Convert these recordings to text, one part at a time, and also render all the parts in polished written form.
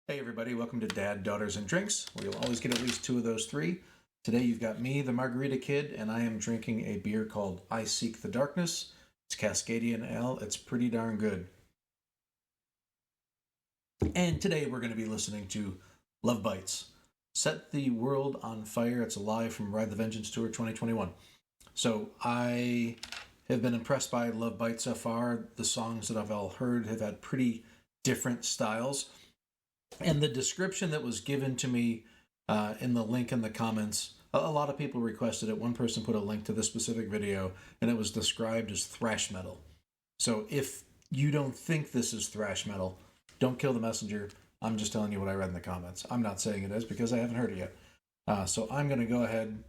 Hey everybody, welcome to Dad, Daughters, and Drinks, where you'll always get at least two of those three. Today you've got me, the Margarita Kid, and I am drinking a beer called I Seek the Darkness. It's Cascadian Ale. It's pretty darn good. And today we're going to be listening to Lovebites. Set the World on Fire. It's a live from Ride the Vengeance Tour 2021. So I have been impressed by Lovebites so far. The songs that I've all heard have had pretty different styles. And the description that was given to me in the link in the comments, a lot of people requested it. One person put a link to this specific video, and it was described as thrash metal. So if you don't think this is thrash metal, don't kill the messenger. I'm just telling you what I read in the comments. I'm not saying it is because I haven't heard it yet. So I'm going to go ahead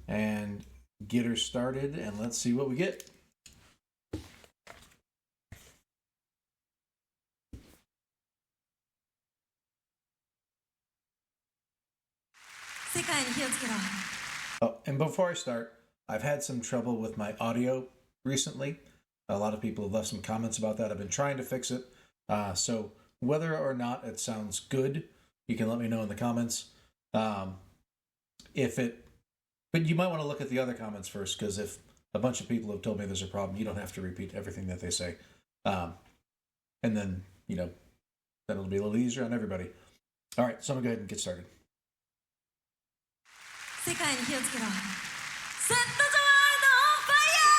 and get her started, and let's see what we get. Oh, and before I start, I've had some trouble with my audio recently. A lot of people have left some comments about that. I've been trying to fix it. So whether or not it sounds good, you can let me know in the comments. But you might want to look at the other comments first, because if a bunch of people have told me there's a problem, you don't have to repeat everything that they say. And then, then it'll be a little easier on everybody. All right, so I'm going to go ahead and get started. 世界に火をつけろ。セットジョイのファイヤ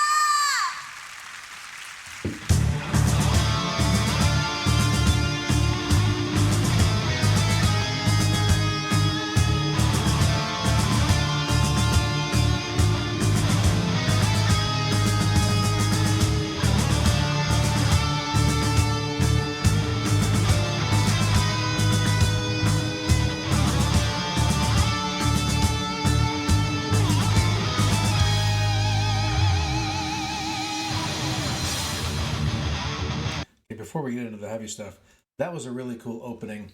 Before we get into the heavy stuff, that was a really cool opening.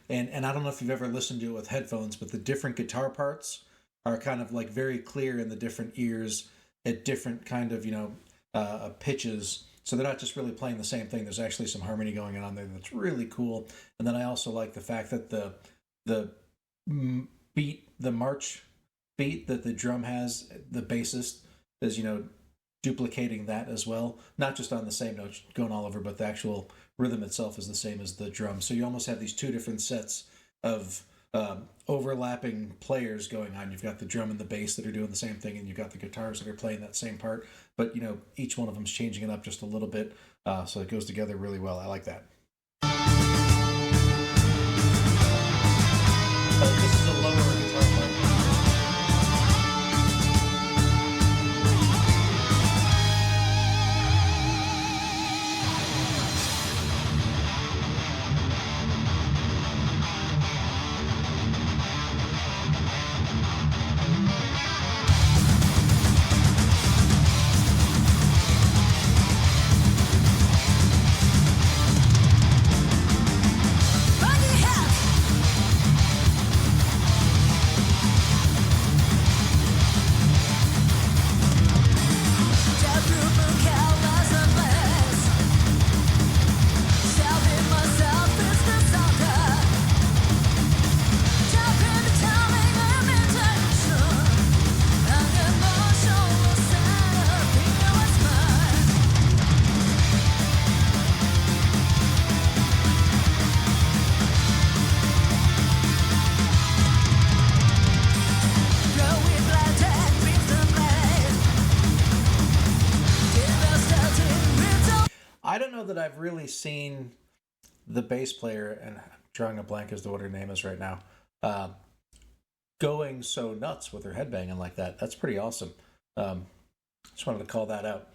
And I don't know if you've ever listened to it with headphones, but the different guitar parts are kind of like very clear in the different ears at different kind of, pitches. So they're not just really playing the same thing. There's actually some harmony going on there that's really cool. And then I also like the fact that the march beat that the drum has, the bassist is, duplicating that as well, not just on the same note going all over, but the actual rhythm itself is the same as the drum. So you almost have these two different sets of overlapping players going on. You've got the drum and the bass that are doing the same thing, and you've got the guitars that are playing that same part, but each one of them's changing it up just a little bit, so it goes together really well. I like that. This is a lower guitar part. I don't know that I've really seen the bass player, and I'm drawing a blank as to what her name is right now, going so nuts with her headbanging like that. That's pretty awesome. Just wanted to call that out.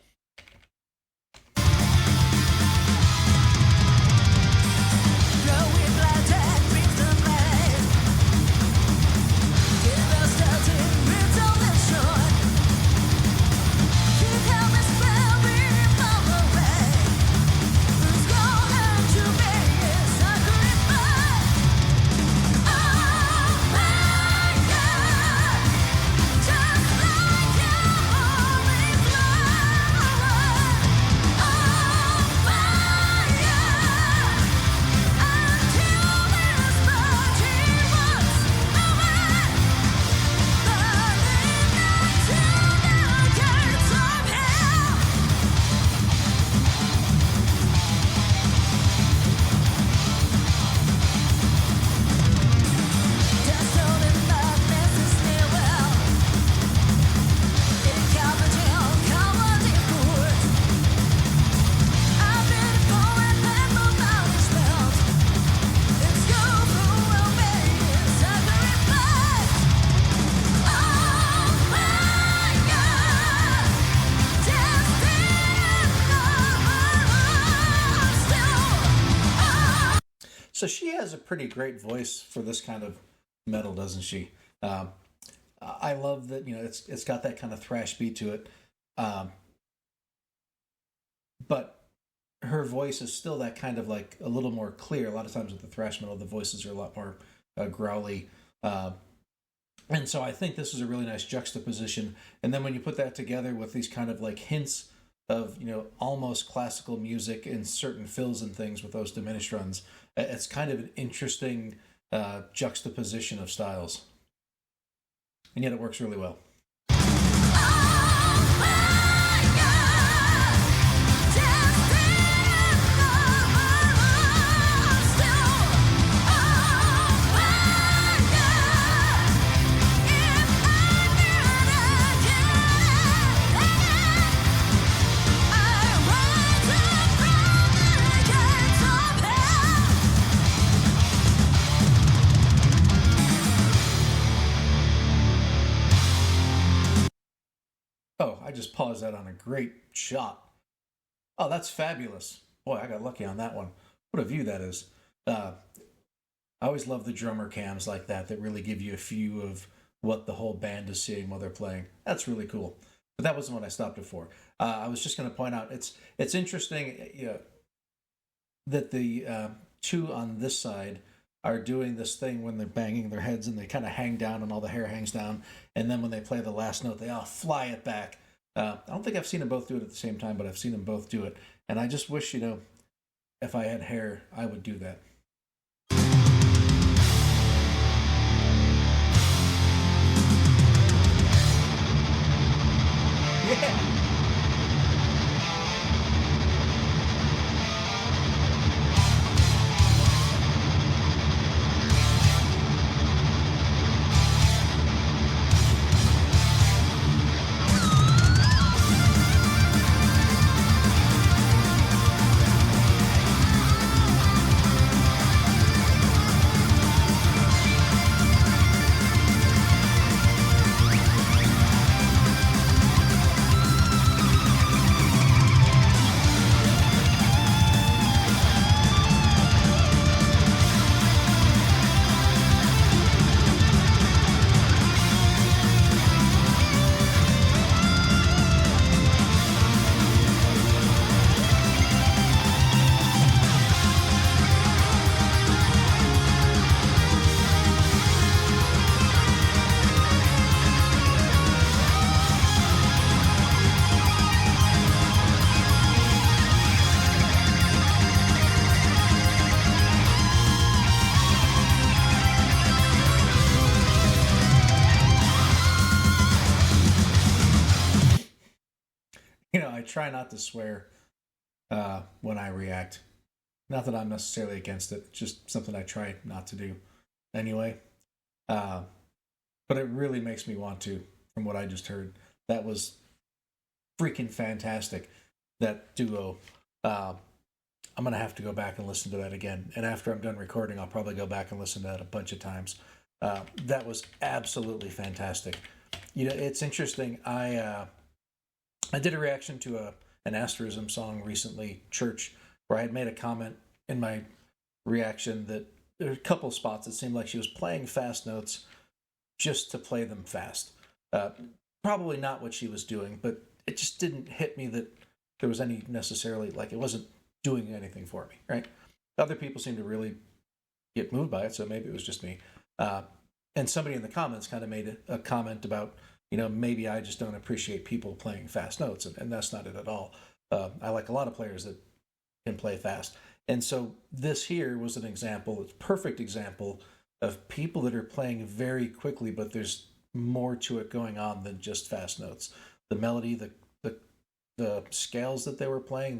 has a pretty great voice for this kind of metal, doesn't she? I love that, it's got that kind of thrash beat to it. But her voice is still that kind of like a little more clear. A lot of times with the thrash metal, the voices are a lot more growly. And so I think this is a really nice juxtaposition. And then when you put that together with these kind of like hints of, almost classical music and certain fills and things with those diminished runs, it's kind of an interesting juxtaposition of styles. And yet it works really well. Oh, I just paused that on a great shot. Oh, that's fabulous. Boy, I got lucky on that one. What a view that is. I always love the drummer cams like that really give you a view of what the whole band is seeing while they're playing. That's really cool. But that wasn't what I stopped it for. I was just going to point out, it's interesting that the two on this side are doing this thing when they're banging their heads and they kind of hang down and all the hair hangs down. And then when they play the last note, they all fly it back. I don't think I've seen them both do it at the same time, but I've seen them both do it. And I just wish, if I had hair, I would do that. Yeah. I try not to swear when I react. Not that I'm necessarily against it, just something I try not to do anyway. But it really makes me want to, from what I just heard. That was freaking fantastic, that duo. I'm going to have to go back and listen to that again. And after I'm done recording, I'll probably go back and listen to that a bunch of times. That was absolutely fantastic. It's interesting. I did a reaction to an Asterism song recently, Church, where I had made a comment in my reaction that there were a couple of spots it seemed like she was playing fast notes just to play them fast. Probably not what she was doing, but it just didn't hit me that there was any necessarily, like, it wasn't doing anything for me, right? Other people seem to really get moved by it, so maybe it was just me. And somebody in the comments kind of made a comment about, maybe I just don't appreciate people playing fast notes, and that's not it at all. I like a lot of players that can play fast. And so this here was an example, it's a perfect example of people that are playing very quickly, but there's more to it going on than just fast notes. The melody, the scales that they were playing,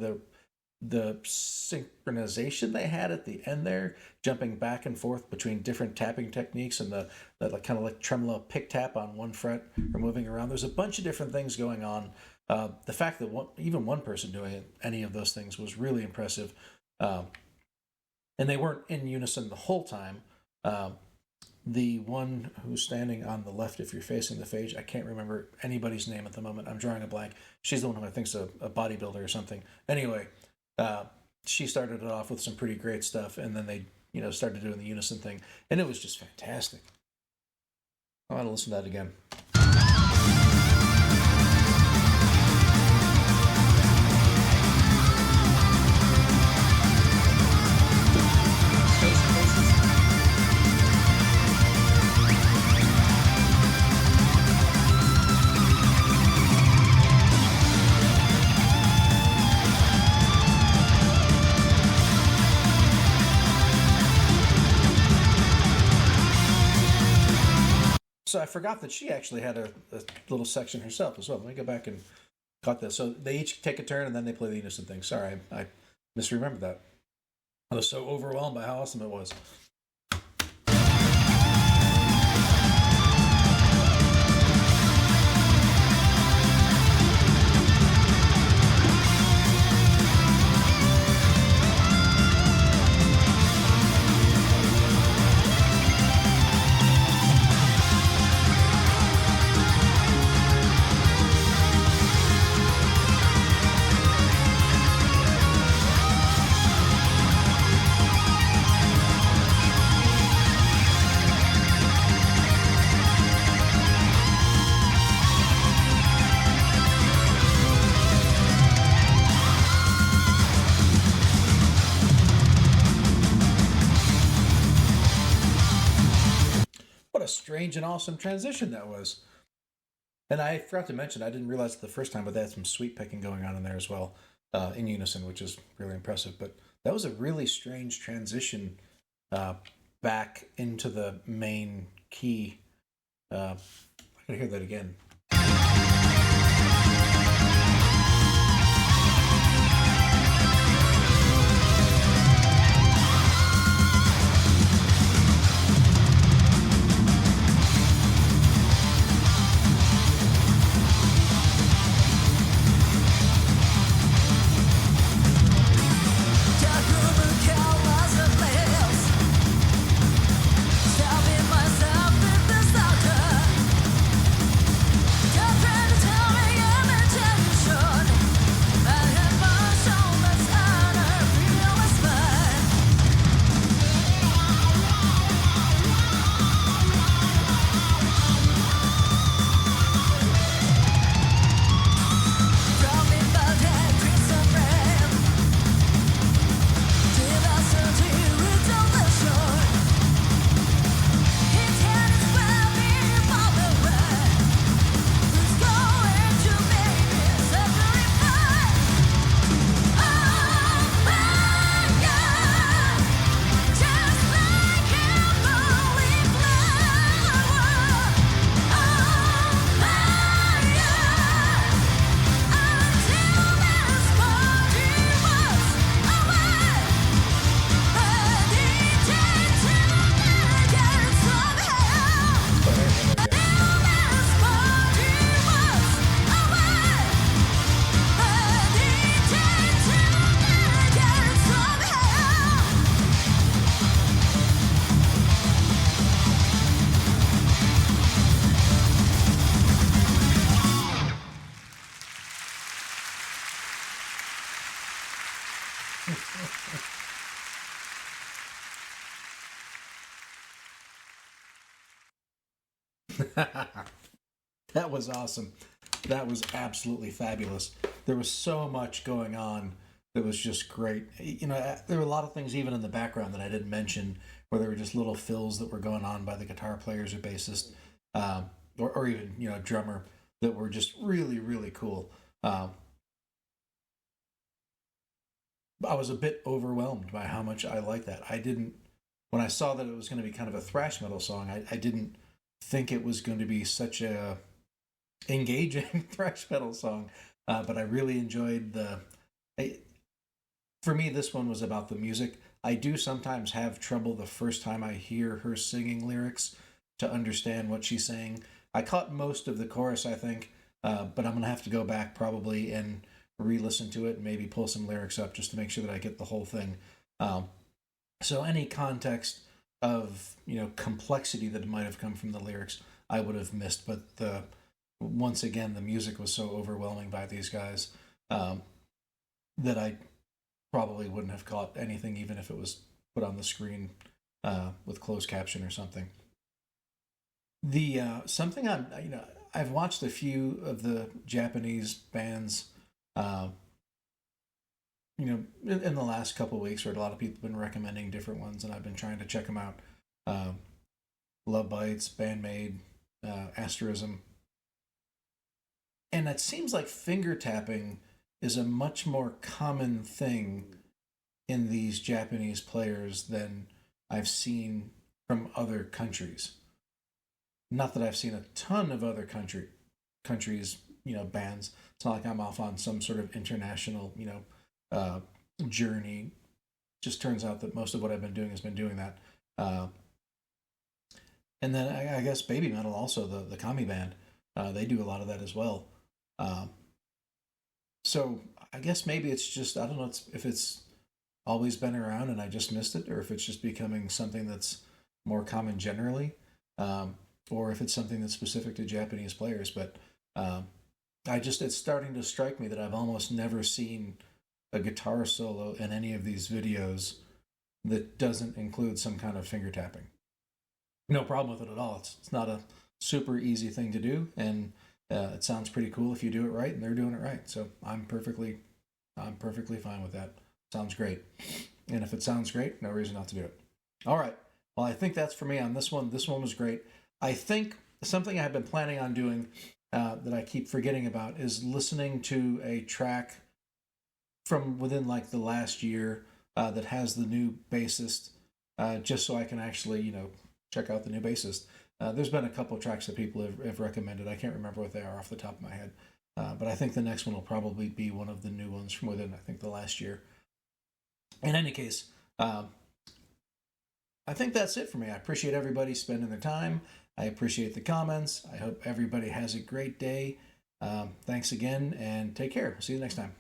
the synchronization they had at the end there, jumping back and forth between different tapping techniques, and the kind of like tremolo pick tap on one fret or moving around. There's a bunch of different things going on. The fact that even one person doing any of those things was really impressive. And they weren't in unison the whole time. The one who's standing on the left, if you're facing the phage, I can't remember anybody's name at the moment. I'm drawing a blank. She's the one who I think's a bodybuilder or something. Anyway, she started it off with some pretty great stuff, and then they started doing the unison thing, and it was just fantastic. I want to listen to that again. So I forgot that she actually had a little section herself as well. Let me go back and got this. So they each take a turn and then they play the unison thing. Sorry, I misremembered that. I was so overwhelmed by how awesome it was. A strange and awesome transition that was. And I forgot to mention, I didn't realize it the first time, but they had some sweep picking going on in there as well, in unison, which is really impressive. But that was a really strange transition back into the main key. I gotta hear that again. That was awesome. That was absolutely fabulous. There was so much going on that was just great. There were a lot of things even in the background that I didn't mention, where there were just little fills that were going on by the guitar players or bassist, or even drummer, that were just really, really cool. I was a bit overwhelmed by how much I liked that. When I saw that it was going to be kind of a thrash metal song, I didn't think it was going to be such a engaging thrash metal song, but I really enjoyed for me, this one was about the music. I do sometimes have trouble the first time I hear her singing lyrics to understand what she's saying. I caught most of the chorus, I think, but I'm going to have to go back probably and re-listen to it and maybe pull some lyrics up just to make sure that I get the whole thing. So any context of complexity that might have come from the lyrics, I would have missed. But once again, the music was so overwhelming by these guys that I probably wouldn't have caught anything, even if it was put on the screen with closed caption or something. The something I've watched a few of the Japanese bands, in the last couple of weeks, where a lot of people have been recommending different ones, and I've been trying to check them out. Lovebites, Bandmade, Asterism, and it seems like finger tapping is a much more common thing in these Japanese players than I've seen from other countries. Not that I've seen a ton of other countries, bands. It's not like I'm off on some sort of international, journey. Just turns out that most of what I've been doing has been doing that. And then I guess Baby Metal, also the Kami band, they do a lot of that as well. So I guess maybe it's just, I don't know if it's always been around and I just missed it, or if it's just becoming something that's more common generally, or if it's something that's specific to Japanese players. But it's starting to strike me that I've almost never seen a guitar solo in any of these videos that doesn't include some kind of finger tapping. No problem with it at all. It's not a super easy thing to do, and it sounds pretty cool if you do it right, and they're doing it right. So I'm perfectly fine with that. Sounds great. And if it sounds great, no reason not to do it. All right. Well, I think that's for me on this one. This one was great. I think something I've been planning on doing that I keep forgetting about is listening to a track from within like the last year that has the new bassist, just so I can actually, check out the new bassist. There's been a couple of tracks that people have recommended. I can't remember what they are off the top of my head. But I think the next one will probably be one of the new ones from within, I think, the last year. In any case, I think that's it for me. I appreciate everybody spending their time. I appreciate the comments. I hope everybody has a great day. Thanks again, and take care. See you next time.